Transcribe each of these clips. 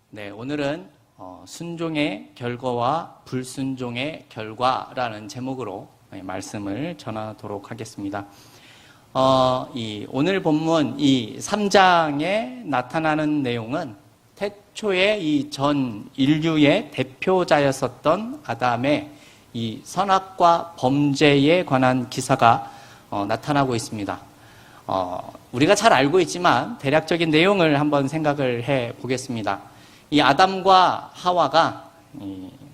네, 오늘은 순종의 결과와 불순종의 결과라는 제목으로 말씀을 전하도록 하겠습니다. 오늘 본문 이 3장에 나타나는 내용은 태초에 이 전 인류의 대표자였었던 아담의 이 선악과 범죄에 관한 기사가 나타나고 있습니다. 우리가 잘 알고 있지만 대략적인 내용을 한번 생각을 해 보겠습니다. 이 아담과 하와가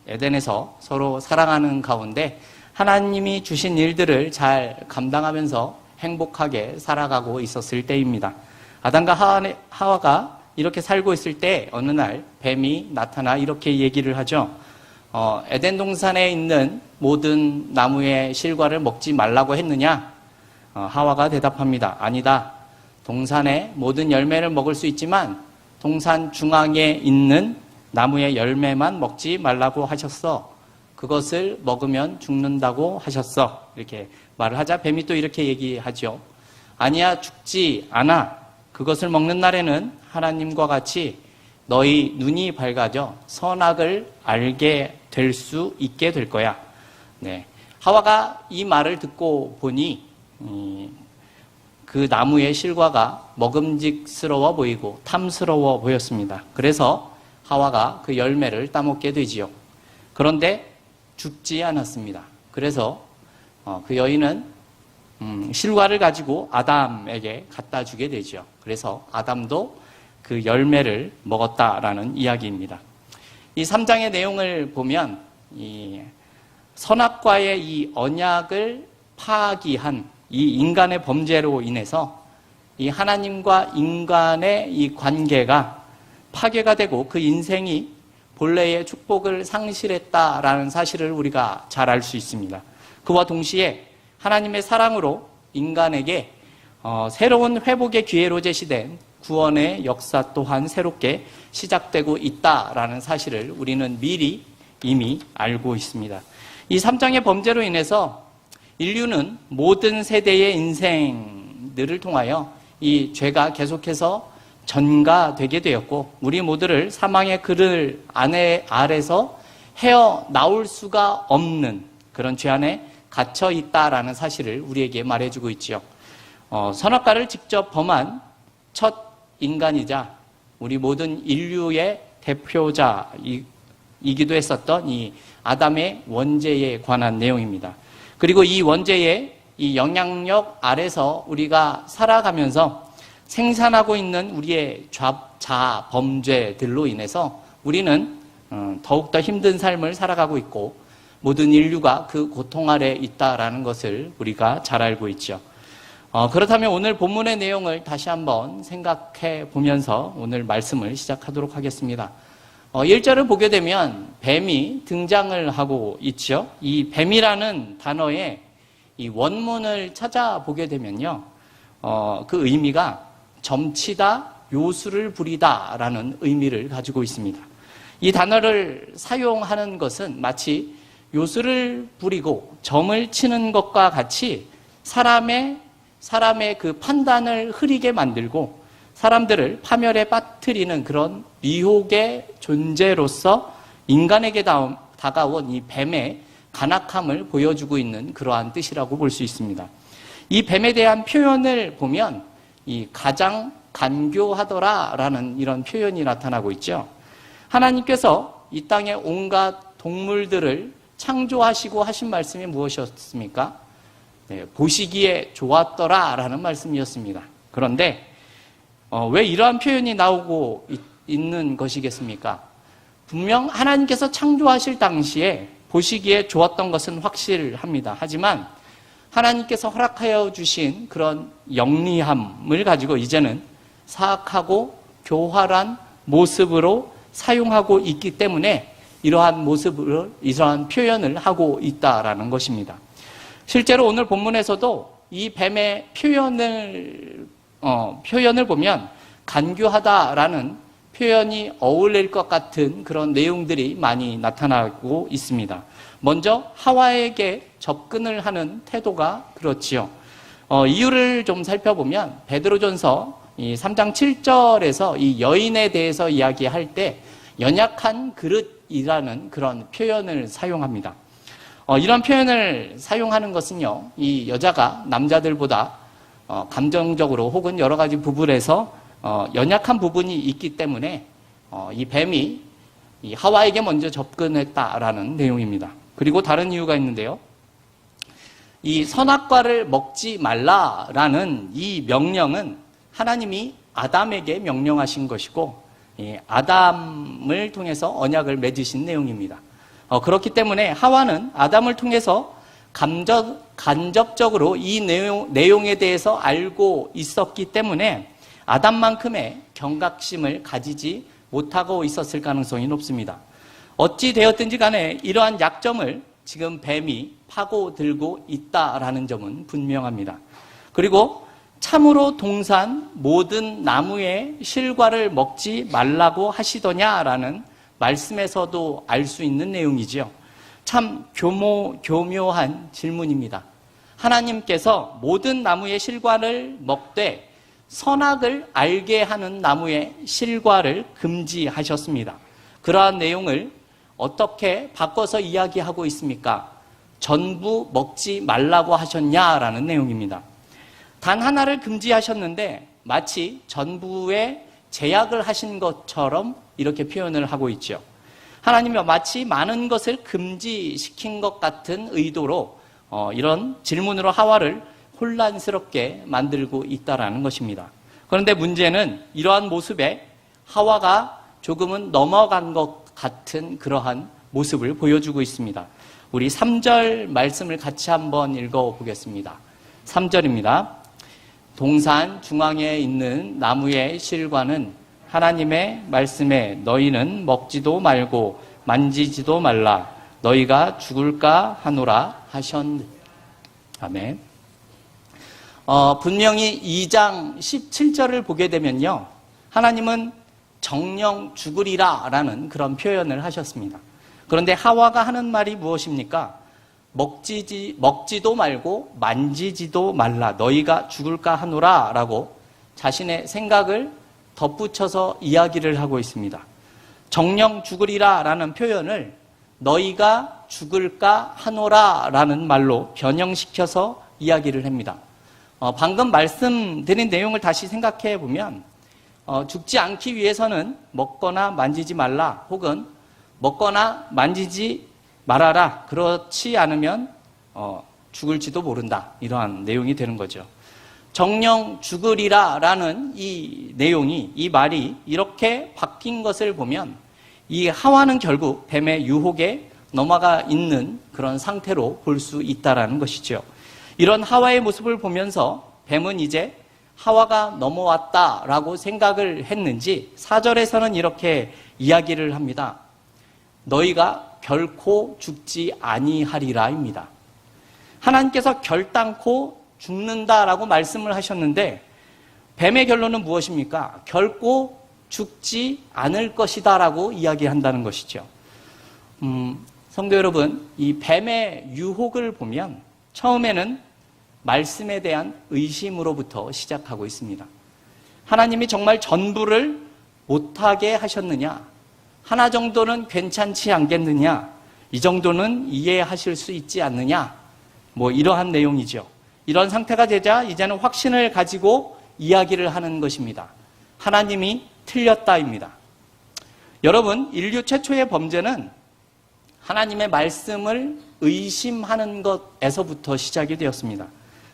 에덴에서 서로 사랑하는 가운데 하나님이 주신 일들을 잘 감당하면서 행복하게 살아가고 있었을 때입니다. 아담과 하와가 이렇게 살고 있을 때 어느 날 뱀이 나타나 이렇게 얘기를 하죠. 에덴 동산에 있는 모든 나무의 실과를 먹지 말라고 했느냐? 하와가 대답합니다. 아니다. 동산의 모든 열매를 먹을 수 있지만 동산 중앙에 있는 나무의 열매만 먹지 말라고 하셨어. 그것을 먹으면 죽는다고 하셨어. 이렇게 말을 하자 뱀이 또 이렇게 얘기하죠. 아니야, 죽지 않아. 그것을 먹는 날에는 하나님과 같이 너희 눈이 밝아져 선악을 알게 될 수 있게 될 거야. 네. 하와가 이 말을 듣고 보니 그 나무의 실과가 먹음직스러워 보이고 탐스러워 보였습니다. 그래서 하와가 그 열매를 따먹게 되지요. 그런데 죽지 않았습니다. 그래서 그 여인은 실과를 가지고 아담에게 갖다 주게 되죠. 그래서 아담도 그 열매를 먹었다라는 이야기입니다. 이 3장의 내용을 보면 이 선악과의 이 언약을 파기한 이 인간의 범죄로 인해서 이 하나님과 인간의 이 관계가 파괴가 되고 그 인생이 본래의 축복을 상실했다라는 사실을 우리가 잘 알 수 있습니다. 그와 동시에 하나님의 사랑으로 인간에게 새로운 회복의 기회로 제시된 구원의 역사 또한 새롭게 시작되고 있다라는 사실을 우리는 미리 이미 알고 있습니다. 이 3장의 범죄로 인해서 인류는 모든 세대의 인생들을 통하여 이 죄가 계속해서 전가되게 되었고 우리 모두를 사망의 그늘 아래서 헤어나올 수가 없는 그런 죄 안에 갇혀 있다라는 사실을 우리에게 말해주고 있죠. 선악과를 직접 범한 첫 인간이자 우리 모든 인류의 대표자이기도 했었던 이 아담의 원죄에 관한 내용입니다. 그리고 이 원죄의 이 영향력 아래서 우리가 살아가면서 생산하고 있는 우리의 자아 범죄들로 인해서 우리는 더욱더 힘든 삶을 살아가고 있고 모든 인류가 그 고통 아래 있다라는 것을 우리가 잘 알고 있죠. 그렇다면 오늘 본문의 내용을 다시 한번 생각해 보면서 오늘 말씀을 시작하도록 하겠습니다. 1절을 보게 되면 뱀이 등장을 하고 있죠. 이 뱀이라는 단어의 이 원문을 찾아보게 되면요. 그 의미가 점치다, 요술을 부리다 라는 의미를 가지고 있습니다. 이 단어를 사용하는 것은 마치 요술을 부리고 점을 치는 것과 같이 사람의 그 판단을 흐리게 만들고 사람들을 파멸에 빠뜨리는 그런 미혹의 존재로서 인간에게 다가온 이 뱀의 간악함을 보여주고 있는 그러한 뜻이라고 볼 수 있습니다. 이 뱀에 대한 표현을 보면 이 가장 간교하더라라는 이런 표현이 나타나고 있죠. 하나님께서 이 땅의 온갖 동물들을 창조하시고 하신 말씀이 무엇이었습니까? 네, 보시기에 좋았더라라는 말씀이었습니다. 그런데 왜 이러한 표현이 나오고 있는 것이겠습니까? 분명 하나님께서 창조하실 당시에 보시기에 좋았던 것은 확실합니다. 하지만 하나님께서 허락하여 주신 그런 영리함을 가지고 이제는 사악하고 교활한 모습으로 사용하고 있기 때문에 이러한 모습으로 이러한 표현을 하고 있다라는 것입니다. 실제로 오늘 본문에서도 이 뱀의 표현을 보면 간교하다라는 표현이 어울릴 것 같은 그런 내용들이 많이 나타나고 있습니다. 먼저 하와에게 접근을 하는 태도가 그렇지요. 이유를 좀 살펴보면 베드로전서 3장 7절에서 이 여인에 대해서 이야기할 때 연약한 그릇이라는 그런 표현을 사용합니다. 이런 표현을 사용하는 것은요, 이 여자가 남자들보다 감정적으로 혹은 여러 가지 부분에서 연약한 부분이 있기 때문에 이 뱀이 이 하와에게 먼저 접근했다라는 내용입니다. 그리고 다른 이유가 있는데요. 이 선악과를 먹지 말라라는 이 명령은 하나님이 아담에게 명령하신 것이고, 아담을 통해서 언약을 맺으신 내용입니다. 그렇기 때문에 하와는 아담을 통해서 간접적으로 이 내용에 대해서 알고 있었기 때문에 아담만큼의 경각심을 가지지 못하고 있었을 가능성이 높습니다. 어찌 되었든지 간에 이러한 약점을 지금 뱀이 파고들고 있다라는 점은 분명합니다. 그리고 참으로 동산 모든 나무의 실과를 먹지 말라고 하시더냐라는 말씀에서도 알 수 있는 내용이지요. 참 교묘한 질문입니다. 하나님께서 모든 나무의 실과를 먹되 선악을 알게 하는 나무의 실과를 금지하셨습니다. 그러한 내용을 어떻게 바꿔서 이야기하고 있습니까? 전부 먹지 말라고 하셨냐라는 내용입니다. 단 하나를 금지하셨는데 마치 전부에 제약을 하신 것처럼 이렇게 표현을 하고 있죠. 하나님이 마치 많은 것을 금지시킨 것 같은 의도로 이런 질문으로 하와를 혼란스럽게 만들고 있다라는 것입니다. 그런데 문제는 이러한 모습에 하와가 조금은 넘어간 것 같은 그러한 모습을 보여주고 있습니다. 우리 3절 말씀을 같이 한번 읽어보겠습니다. 3절입니다. 동산 중앙에 있는 나무의 실과는 하나님의 말씀에 너희는 먹지도 말고 만지지도 말라 너희가 죽을까 하노라 하셨네. 아멘. 분명히 2장 17절을 보게 되면요, 하나님은 정령 죽으리라 라는 그런 표현을 하셨습니다. 그런데 하와가 하는 말이 무엇입니까? 먹지도 말고 만지지도 말라 너희가 죽을까 하노라 라고 자신의 생각을 덧붙여서 이야기를 하고 있습니다. 정령 죽으리라 라는 표현을 너희가 죽을까 하노라 라는 말로 변형시켜서 이야기를 합니다. 방금 말씀드린 내용을 다시 생각해 보면 죽지 않기 위해서는 먹거나 만지지 말라 혹은 먹거나 만지지 말아라, 그렇지 않으면 죽을지도 모른다, 이러한 내용이 되는 거죠. 정령 죽으리라 라는 이 내용이, 이 말이 이렇게 바뀐 것을 보면 이 하와는 결국 뱀의 유혹에 넘어가 있는 그런 상태로 볼 수 있다라는 것이죠. 이런 하와의 모습을 보면서 뱀은 이제 하와가 넘어왔다라고 생각을 했는지 4절에서는 이렇게 이야기를 합니다. 너희가 결코 죽지 아니하리라입니다. 하나님께서 결단코 죽는다라고 말씀을 하셨는데 뱀의 결론은 무엇입니까? 결코 죽지 않을 것이다라고 이야기한다는 것이죠. 성도 여러분, 이 뱀의 유혹을 보면 처음에는 말씀에 대한 의심으로부터 시작하고 있습니다. 하나님이 정말 전부를 못하게 하셨느냐? 하나 정도는 괜찮지 않겠느냐? 이 정도는 이해하실 수 있지 않느냐? 이러한 내용이죠. 이런 상태가 되자 이제는 확신을 가지고 이야기를 하는 것입니다. 하나님이 틀렸다입니다. 여러분, 인류 최초의 범죄는 하나님의 말씀을 의심하는 것에서부터 시작이 되었습니다.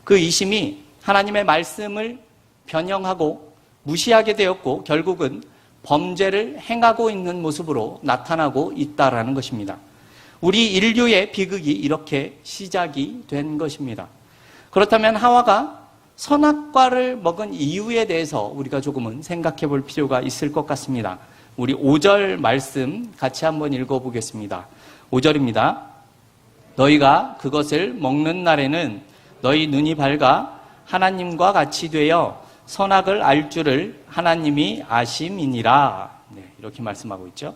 그 의심이 하나님의 말씀을 변형하고 무시하게 되었고 결국은 범죄를 행하고 있는 모습으로 나타나고 있다라는 것입니다. 우리 인류의 비극이 이렇게 시작이 된 것입니다. 그렇다면 하와가 선악과를 먹은 이유에 대해서 우리가 조금은 생각해 볼 필요가 있을 것 같습니다. 우리 5절 말씀 같이 한번 읽어보겠습니다. 5절입니다. 너희가 그것을 먹는 날에는 너희 눈이 밝아 하나님과 같이 되어 선악을 알 줄을 하나님이 아심이니라. 이렇게 말씀하고 있죠.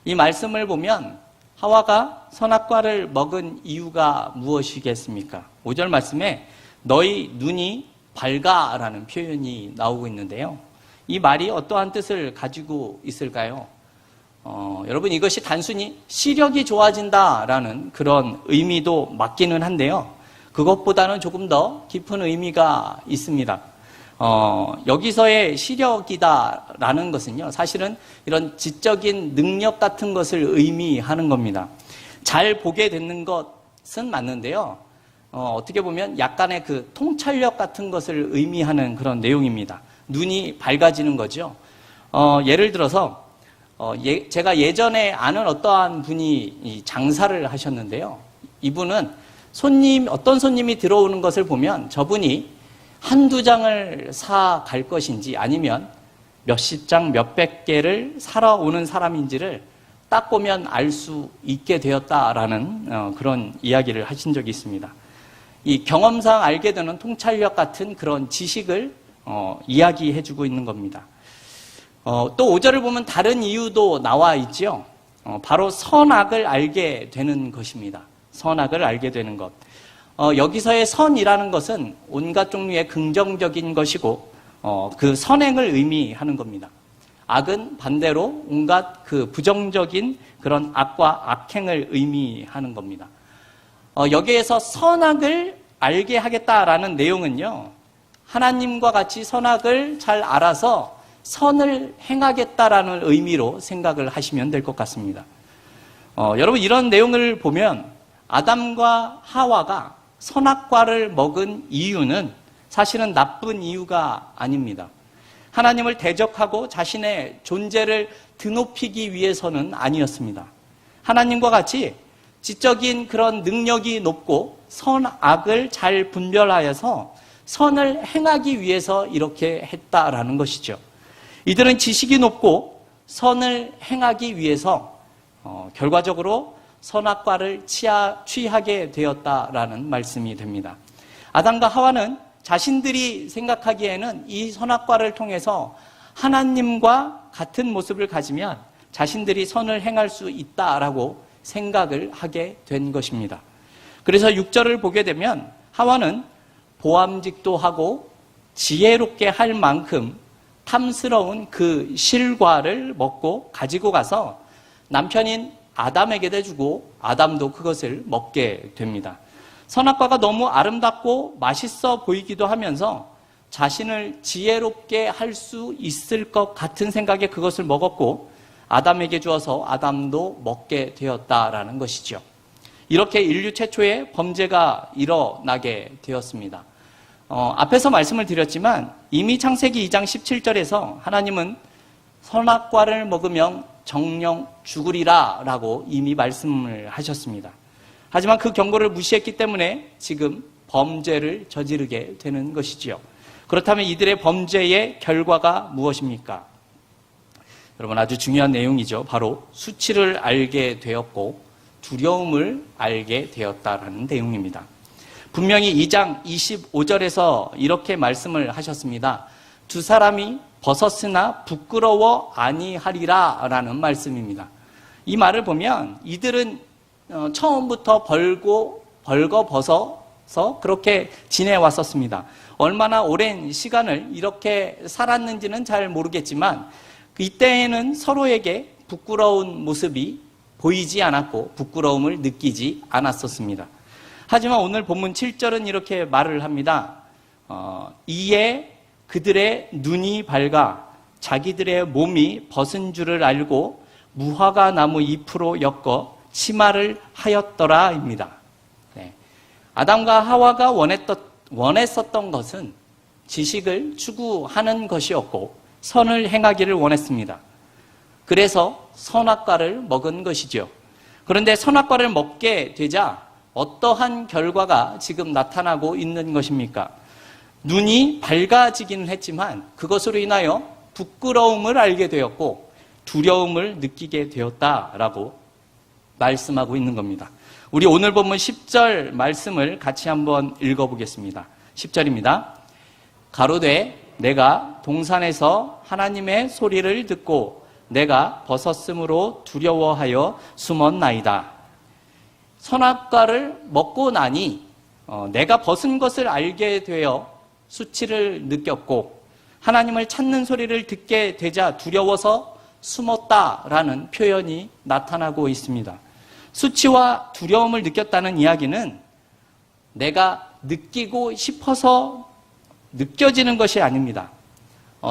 이 말씀을 보면 하와가 선악과를 먹은 이유가 무엇이겠습니까? 5절 말씀에 너희 눈이 밝아라는 표현이 나오고 있는데요. 이 말이 어떠한 뜻을 가지고 있을까요? 여러분 이것이 단순히 시력이 좋아진다라는 그런 의미도 맞기는 한데요. 그것보다는 조금 더 깊은 의미가 있습니다. 여기서의 시력이다라는 것은요, 사실은 이런 지적인 능력 같은 것을 의미하는 겁니다. 잘 보게 되는 것은 맞는데요. 어떻게 보면 약간의 그 통찰력 같은 것을 의미하는 그런 내용입니다. 눈이 밝아지는 거죠. 예를 들어서 제가 예전에 아는 어떠한 분이 장사를 하셨는데요. 이분은 어떤 손님이 들어오는 것을 보면 저분이 한두 장을 사 갈 것인지 아니면 몇십 장, 몇백 개를 사러 오는 사람인지를 딱 보면 알 수 있게 되었다라는 그런 이야기를 하신 적이 있습니다. 이 경험상 알게 되는 통찰력 같은 그런 지식을 이야기해주고 있는 겁니다. 또 5절을 보면 다른 이유도 나와 있죠. 바로 선악을 알게 되는 것입니다. 선악을 알게 되는 것. 여기서의 선이라는 것은 온갖 종류의 긍정적인 것이고 그 선행을 의미하는 겁니다. 악은 반대로 온갖 그 부정적인 그런 악과 악행을 의미하는 겁니다. 여기에서 선악을 알게 하겠다라는 내용은요, 하나님과 같이 선악을 잘 알아서 선을 행하겠다라는 의미로 생각을 하시면 될 것 같습니다. 여러분 이런 내용을 보면 아담과 하와가 선악과를 먹은 이유는 사실은 나쁜 이유가 아닙니다. 하나님을 대적하고 자신의 존재를 드높이기 위해서는 아니었습니다. 하나님과 같이 지적인 그런 능력이 높고 선악을 잘 분별하여서 선을 행하기 위해서 이렇게 했다라는 것이죠. 이들은 지식이 높고 선을 행하기 위해서 결과적으로 선악과를 취하게 되었다라는 말씀이 됩니다. 아담과 하와는 자신들이 생각하기에는 이 선악과를 통해서 하나님과 같은 모습을 가지면 자신들이 선을 행할 수 있다라고 생각을 하게 된 것입니다. 그래서 6절을 보게 되면 하와는 보암직도 하고 지혜롭게 할 만큼 탐스러운 그 실과를 먹고 가지고 가서 남편인 아담에게 주고 아담도 그것을 먹게 됩니다. 선악과가 너무 아름답고 맛있어 보이기도 하면서 자신을 지혜롭게 할 수 있을 것 같은 생각에 그것을 먹었고 아담에게 주어서 아담도 먹게 되었다라는 것이죠. 이렇게 인류 최초의 범죄가 일어나게 되었습니다. 앞에서 말씀을 드렸지만 이미 창세기 2장 17절에서 하나님은 선악과를 먹으면 정령 죽으리라 라고 이미 말씀을 하셨습니다. 하지만 그 경고를 무시했기 때문에 지금 범죄를 저지르게 되는 것이지요. 그렇다면 이들의 범죄의 결과가 무엇입니까? 여러분 아주 중요한 내용이죠. 바로 수치를 알게 되었고 두려움을 알게 되었다라는 내용입니다. 분명히 2장 25절에서 이렇게 말씀을 하셨습니다. 두 사람이 벗었으나 부끄러워 아니하리라 라는 말씀입니다. 이 말을 보면 이들은 처음부터 벌거벗어서 그렇게 지내왔었습니다. 얼마나 오랜 시간을 이렇게 살았는지는 잘 모르겠지만 이때에는 서로에게 부끄러운 모습이 보이지 않았고 부끄러움을 느끼지 않았었습니다. 하지만 오늘 본문 7절은 이렇게 말을 합니다. 이에 그들의 눈이 밝아 자기들의 몸이 벗은 줄을 알고 무화과 나무 잎으로 엮어 치마를 하였더라입니다. 네. 아담과 하와가 원했었던 것은 지식을 추구하는 것이었고 선을 행하기를 원했습니다. 그래서 선악과를 먹은 것이죠. 그런데 선악과를 먹게 되자 어떠한 결과가 지금 나타나고 있는 것입니까? 눈이 밝아지기는 했지만 그것으로 인하여 부끄러움을 알게 되었고 두려움을 느끼게 되었다라고 말씀하고 있는 겁니다. 우리 오늘 본문 10절 말씀을 같이 한번 읽어보겠습니다. 10절입니다. 가로되 내가 동산에서 하나님의 소리를 듣고 내가 벗었으므로 두려워하여 숨었나이다. 선악과를 먹고 나니 내가 벗은 것을 알게 되어 수치를 느꼈고 하나님을 찾는 소리를 듣게 되자 두려워서 숨었다라는 표현이 나타나고 있습니다. 수치와 두려움을 느꼈다는 이야기는 내가 느끼고 싶어서 느껴지는 것이 아닙니다.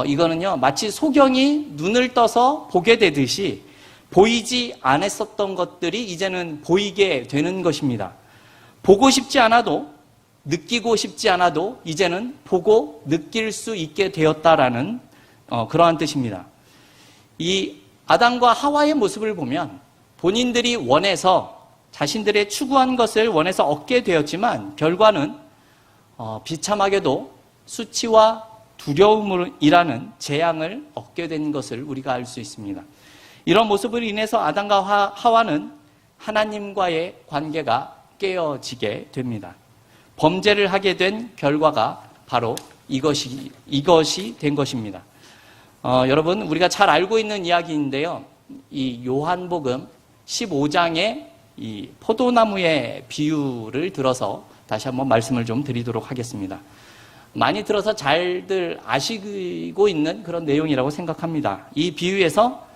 이거는요, 마치 소경이 눈을 떠서 보게 되듯이 보이지 않았었던 것들이 이제는 보이게 되는 것입니다. 보고 싶지 않아도, 느끼고 싶지 않아도 이제는 보고 느낄 수 있게 되었다라는 그러한 뜻입니다. 이 아담과 하와의 모습을 보면 본인들이 원해서 자신들의 추구한 것을 원해서 얻게 되었지만 결과는 비참하게도 수치와 두려움이라는 재앙을 얻게 된 것을 우리가 알 수 있습니다. 이런 모습으로 인해서 아담과 하와는 하나님과의 관계가 깨어지게 됩니다. 범죄를 하게 된 결과가 바로 이것이 된 것입니다. 여러분, 우리가 잘 알고 있는 이야기인데요. 이 요한복음 15장의 이 포도나무의 비유를 들어서 다시 한번 말씀을 좀 드리도록 하겠습니다. 많이 들어서 잘들 아시고 있는 그런 내용이라고 생각합니다. 이 비유에서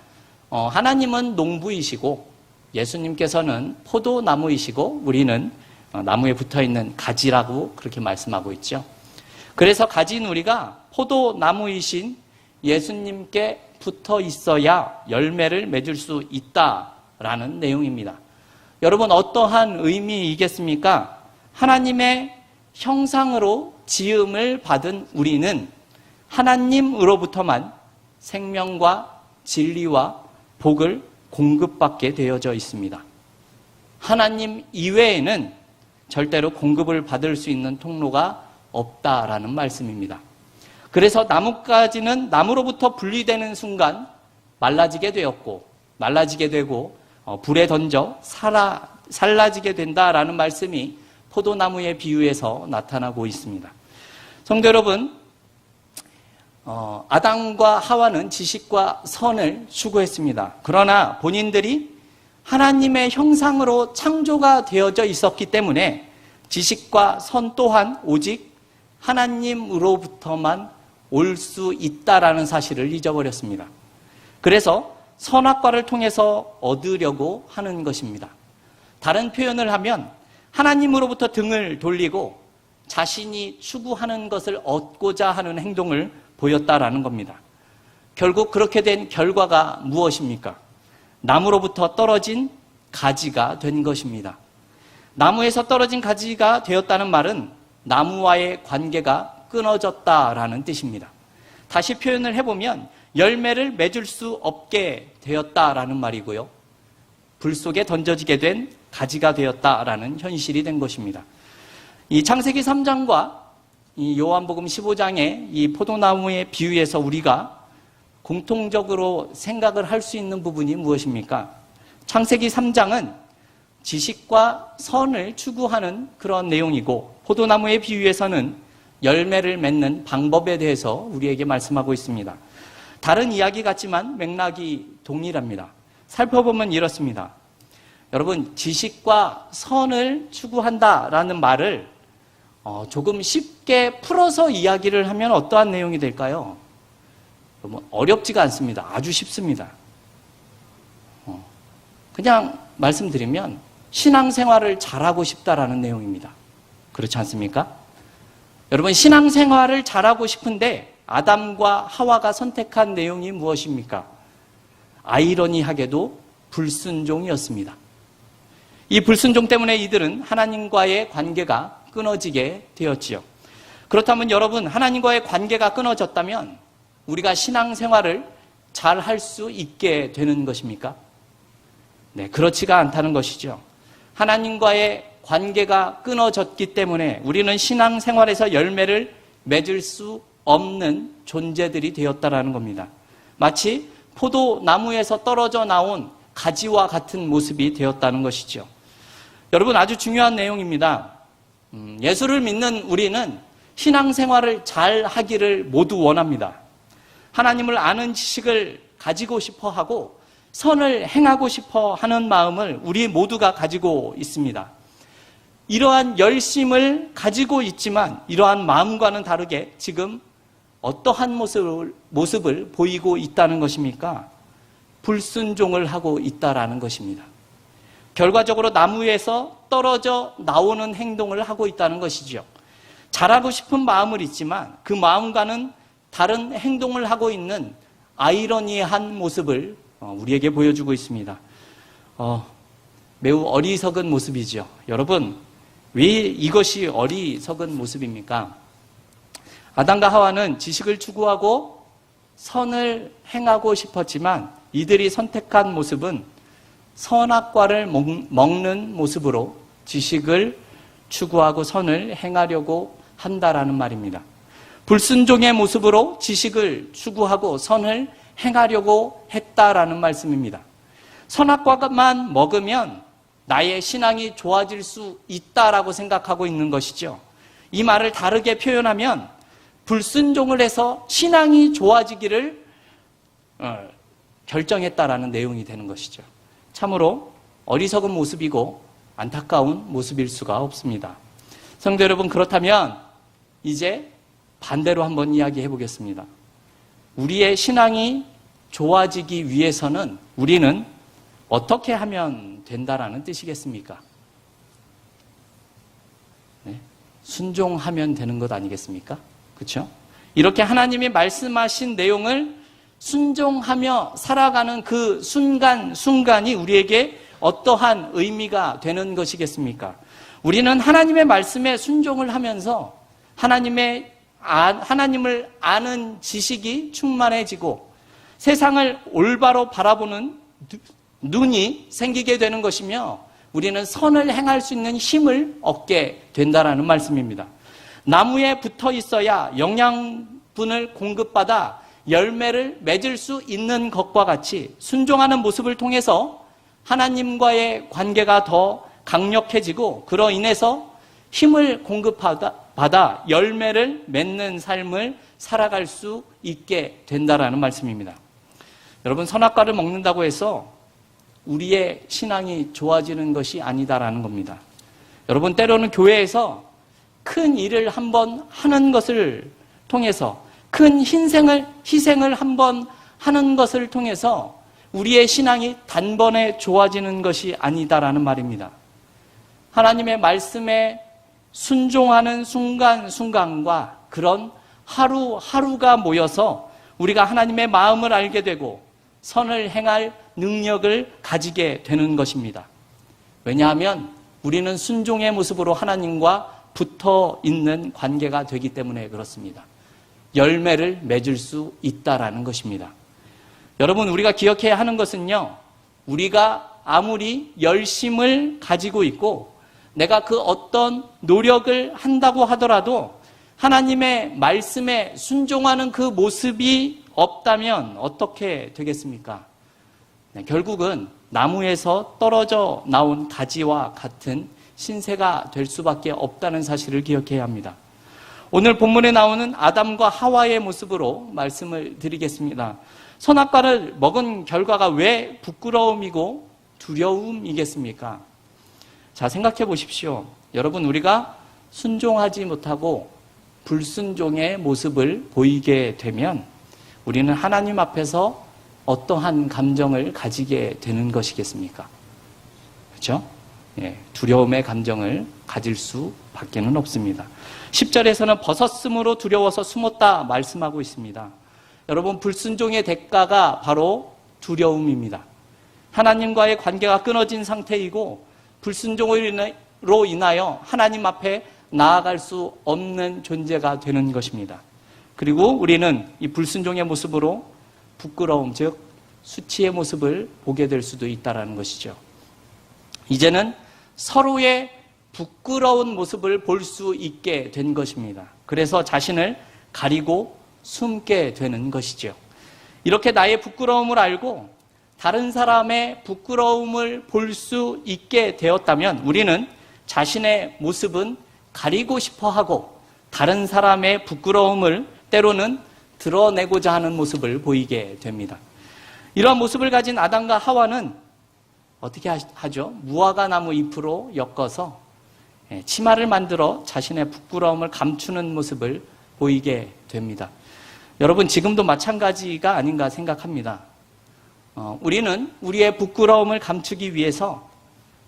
하나님은 농부이시고 예수님께서는 포도나무이시고 우리는 나무에 붙어있는 가지라고 그렇게 말씀하고 있죠. 그래서 가지인 우리가 포도나무이신 예수님께 붙어 있어야 열매를 맺을 수 있다라는 내용입니다. 여러분, 어떠한 의미이겠습니까? 하나님의 형상으로 지음을 받은 우리는 하나님으로부터만 생명과 진리와 복을 공급받게 되어져 있습니다. 하나님 이외에는 절대로 공급을 받을 수 있는 통로가 없다라는 말씀입니다. 그래서 나뭇가지는 나무로부터 분리되는 순간 말라지게 되었고, 말라지게 되고 불에 던져 살라지게 된다라는 말씀이 포도나무의 비유에서 나타나고 있습니다. 성도 여러분, 아담과 하와는 지식과 선을 추구했습니다. 그러나 본인들이 하나님의 형상으로 창조가 되어져 있었기 때문에 지식과 선 또한 오직 하나님으로부터만 올 수 있다라는 사실을 잊어버렸습니다. 그래서 선악과를 통해서 얻으려고 하는 것입니다. 다른 표현을 하면 하나님으로부터 등을 돌리고 자신이 추구하는 것을 얻고자 하는 행동을 보였다라는 겁니다. 결국 그렇게 된 결과가 무엇입니까? 나무로부터 떨어진 가지가 된 것입니다. 나무에서 떨어진 가지가 되었다는 말은 나무와의 관계가 끊어졌다라는 뜻입니다. 다시 표현을 해보면 열매를 맺을 수 없게 되었다라는 말이고요. 불 속에 던져지게 된 가지가 되었다라는 현실이 된 것입니다. 이 창세기 3장과 이 요한복음 15장의 이 포도나무의 비유에서 우리가 공통적으로 생각을 할 수 있는 부분이 무엇입니까? 창세기 3장은 지식과 선을 추구하는 그런 내용이고 포도나무의 비유에서는 열매를 맺는 방법에 대해서 우리에게 말씀하고 있습니다. 다른 이야기 같지만 맥락이 동일합니다. 살펴보면 이렇습니다. 여러분, 지식과 선을 추구한다라는 말을 조금 쉽게 풀어서 이야기를 하면 어떠한 내용이 될까요? 어렵지가 않습니다. 아주 쉽습니다. 그냥 말씀드리면 신앙생활을 잘하고 싶다라는 내용입니다. 그렇지 않습니까? 여러분, 신앙생활을 잘하고 싶은데 아담과 하와가 선택한 내용이 무엇입니까? 아이러니하게도 불순종이었습니다. 이 불순종 때문에 이들은 하나님과의 관계가 끊어지게 되었지요. 그렇다면 여러분, 하나님과의 관계가 끊어졌다면 우리가 신앙생활을 잘 할 수 있게 되는 것입니까? 네, 그렇지가 않다는 것이죠. 하나님과의 관계가 끊어졌기 때문에 우리는 신앙생활에서 열매를 맺을 수 없는 존재들이 되었다라는 겁니다. 마치 포도나무에서 떨어져 나온 가지와 같은 모습이 되었다는 것이죠. 여러분, 아주 중요한 내용입니다. 예수를 믿는 우리는 신앙생활을 잘 하기를 모두 원합니다. 하나님을 아는 지식을 가지고 싶어 하고 선을 행하고 싶어 하는 마음을 우리 모두가 가지고 있습니다. 이러한 열심을 가지고 있지만 이러한 마음과는 다르게 지금 어떠한 모습을 보이고 있다는 것입니까? 불순종을 하고 있다라는 것입니다. 결과적으로 나무에서 떨어져 나오는 행동을 하고 있다는 것이죠. 잘하고 싶은 마음을 있지만 그 마음과는 다른 행동을 하고 있는 아이러니한 모습을 우리에게 보여주고 있습니다. 매우 어리석은 모습이죠. 여러분, 왜 이것이 어리석은 모습입니까? 아담과 하와는 지식을 추구하고 선을 행하고 싶었지만 이들이 선택한 모습은 선악과를 먹는 모습으로 지식을 추구하고 선을 행하려고 한다라는 말입니다. 불순종의 모습으로 지식을 추구하고 선을 행하려고 했다라는 말씀입니다. 선악과만 먹으면 나의 신앙이 좋아질 수 있다라고 생각하고 있는 것이죠. 이 말을 다르게 표현하면 불순종을 해서 신앙이 좋아지기를 결정했다라는 내용이 되는 것이죠. 참으로 어리석은 모습이고 안타까운 모습일 수가 없습니다. 성도 여러분, 그렇다면 이제 반대로 한번 이야기해 보겠습니다. 우리의 신앙이 좋아지기 위해서는 우리는 어떻게 하면 된다라는 뜻이겠습니까? 네? 순종하면 되는 것 아니겠습니까? 그렇죠? 이렇게 하나님이 말씀하신 내용을 순종하며 살아가는 그 순간순간이 우리에게 어떠한 의미가 되는 것이겠습니까? 우리는 하나님의 말씀에 순종을 하면서 하나님을 아는 지식이 충만해지고 세상을 올바로 바라보는 눈이 생기게 되는 것이며 우리는 선을 행할 수 있는 힘을 얻게 된다라는 말씀입니다. 나무에 붙어 있어야 영양분을 공급받아 열매를 맺을 수 있는 것과 같이 순종하는 모습을 통해서 하나님과의 관계가 더 강력해지고 그로 인해서 힘을 공급받아 열매를 맺는 삶을 살아갈 수 있게 된다라는 말씀입니다. 여러분, 선악과를 먹는다고 해서 우리의 신앙이 좋아지는 것이 아니다라는 겁니다. 여러분, 때로는 교회에서 큰 일을 한번 하는 것을 통해서 큰 희생을 한번 하는 것을 통해서 우리의 신앙이 단번에 좋아지는 것이 아니다라는 말입니다. 하나님의 말씀에 순종하는 순간순간과 그런 하루하루가 모여서 우리가 하나님의 마음을 알게 되고 선을 행할 능력을 가지게 되는 것입니다. 왜냐하면 우리는 순종의 모습으로 하나님과 붙어 있는 관계가 되기 때문에 그렇습니다. 열매를 맺을 수 있다라는 것입니다. 여러분, 우리가 기억해야 하는 것은요, 우리가 아무리 열심을 가지고 있고 내가 그 어떤 노력을 한다고 하더라도 하나님의 말씀에 순종하는 그 모습이 없다면 어떻게 되겠습니까? 결국은 나무에서 떨어져 나온 가지와 같은 신세가 될 수밖에 없다는 사실을 기억해야 합니다. 오늘 본문에 나오는 아담과 하와의 모습으로 말씀을 드리겠습니다. 선악과를 먹은 결과가 왜 부끄러움이고 두려움이겠습니까? 자, 생각해 보십시오. 여러분, 우리가 순종하지 못하고 불순종의 모습을 보이게 되면 우리는 하나님 앞에서 어떠한 감정을 가지게 되는 것이겠습니까? 그렇죠? 예, 두려움의 감정을 가질 수밖에는 없습니다. 10절에서는 벗었으므로 두려워서 숨었다 말씀하고 있습니다. 여러분, 불순종의 대가가 바로 두려움입니다. 하나님과의 관계가 끊어진 상태이고 불순종으로 인하여 하나님 앞에 나아갈 수 없는 존재가 되는 것입니다. 그리고 우리는 이 불순종의 모습으로 부끄러움, 즉 수치의 모습을 보게 될 수도 있다는 것이죠. 이제는 서로의 부끄러운 모습을 볼 수 있게 된 것입니다. 그래서 자신을 가리고 숨게 되는 것이죠. 이렇게 나의 부끄러움을 알고 다른 사람의 부끄러움을 볼 수 있게 되었다면 우리는 자신의 모습은 가리고 싶어 하고 다른 사람의 부끄러움을 때로는 드러내고자 하는 모습을 보이게 됩니다. 이러한 모습을 가진 아담과 하와는 어떻게 하죠? 무화과 나무 잎으로 엮어서 치마를 만들어 자신의 부끄러움을 감추는 모습을 보이게 됩니다. 여러분, 지금도 마찬가지가 아닌가 생각합니다. 우리는 우리의 부끄러움을 감추기 위해서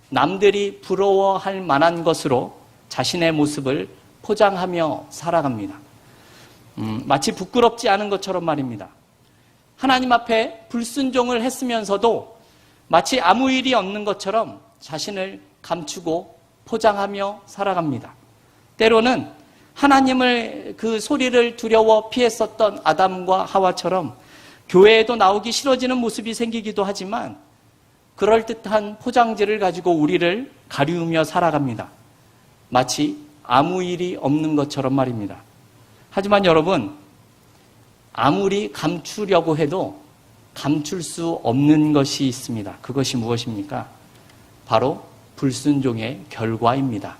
남들이 부러워할 만한 것으로 자신의 모습을 포장하며 살아갑니다. 마치 부끄럽지 않은 것처럼 말입니다. 하나님 앞에 불순종을 했으면서도 마치 아무 일이 없는 것처럼 자신을 감추고 포장하며 살아갑니다. 때로는 하나님을 그 소리를 두려워 피했었던 아담과 하와처럼 교회에도 나오기 싫어지는 모습이 생기기도 하지만 그럴듯한 포장지를 가지고 우리를 가리우며 살아갑니다. 마치 아무 일이 없는 것처럼 말입니다. 하지만 여러분, 아무리 감추려고 해도 감출 수 없는 것이 있습니다. 그것이 무엇입니까? 바로 불순종의 결과입니다.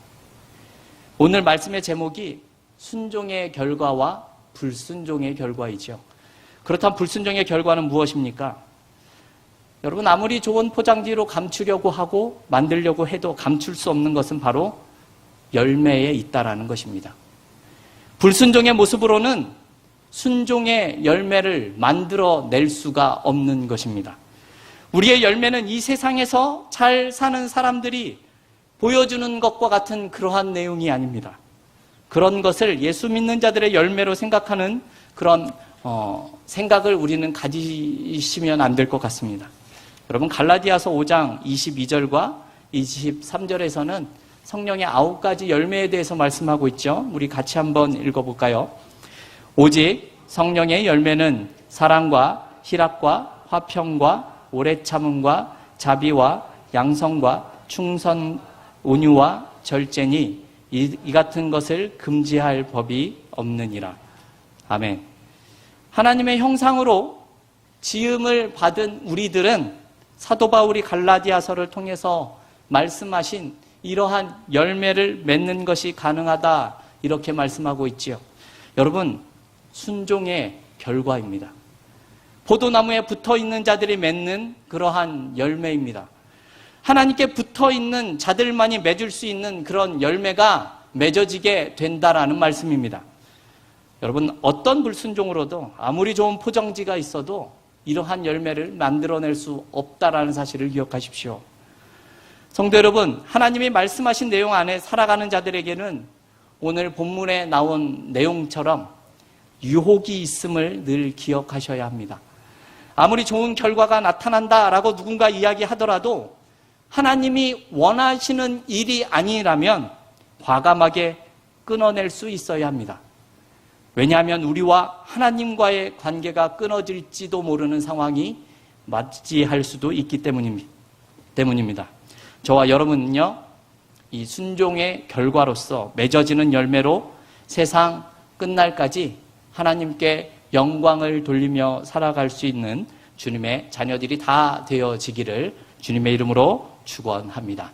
오늘 말씀의 제목이 순종의 결과와 불순종의 결과이죠. 그렇다면 불순종의 결과는 무엇입니까? 여러분, 아무리 좋은 포장지로 감추려고 하고 만들려고 해도 감출 수 없는 것은 바로 열매에 있다라는 것입니다. 불순종의 모습으로는 순종의 열매를 만들어낼 수가 없는 것입니다. 우리의 열매는 이 세상에서 잘 사는 사람들이 보여주는 것과 같은 그러한 내용이 아닙니다. 그런 것을 예수 믿는 자들의 열매로 생각하는 그런 생각을 우리는 가지시면 안 될 것 같습니다. 여러분, 갈라디아서 5장 22절과 23절에서는 성령의 9가지 열매에 대해서 말씀하고 있죠. 우리 같이 한번 읽어볼까요? 오직 성령의 열매는 사랑과 희락과 화평과 오래 참음과 자비와 양성과 충성, 온유와 절제니 이 같은 것을 금지할 법이 없느니라. 아멘. 하나님의 형상으로 지음을 받은 우리들은 사도 바울이 갈라디아서를 통해서 말씀하신 이러한 열매를 맺는 것이 가능하다, 이렇게 말씀하고 있지요. 여러분, 순종의 결과입니다. 포도나무에 붙어있는 자들이 맺는 그러한 열매입니다. 하나님께 붙어있는 자들만이 맺을 수 있는 그런 열매가 맺어지게 된다라는 말씀입니다. 여러분, 어떤 불순종으로도 아무리 좋은 포장지가 있어도 이러한 열매를 만들어낼 수 없다라는 사실을 기억하십시오. 성도 여러분, 하나님이 말씀하신 내용 안에 살아가는 자들에게는 오늘 본문에 나온 내용처럼 유혹이 있음을 늘 기억하셔야 합니다. 아무리 좋은 결과가 나타난다라고 누군가 이야기하더라도 하나님이 원하시는 일이 아니라면 과감하게 끊어낼 수 있어야 합니다. 왜냐하면 우리와 하나님과의 관계가 끊어질지도 모르는 상황이 맞이할 수도 있기 때문입니다. 저와 여러분은요, 이 순종의 결과로서 맺어지는 열매로 세상 끝날까지 하나님께 영광을 돌리며 살아갈 수 있는 주님의 자녀들이 다 되어지기를 주님의 이름으로 축원합니다.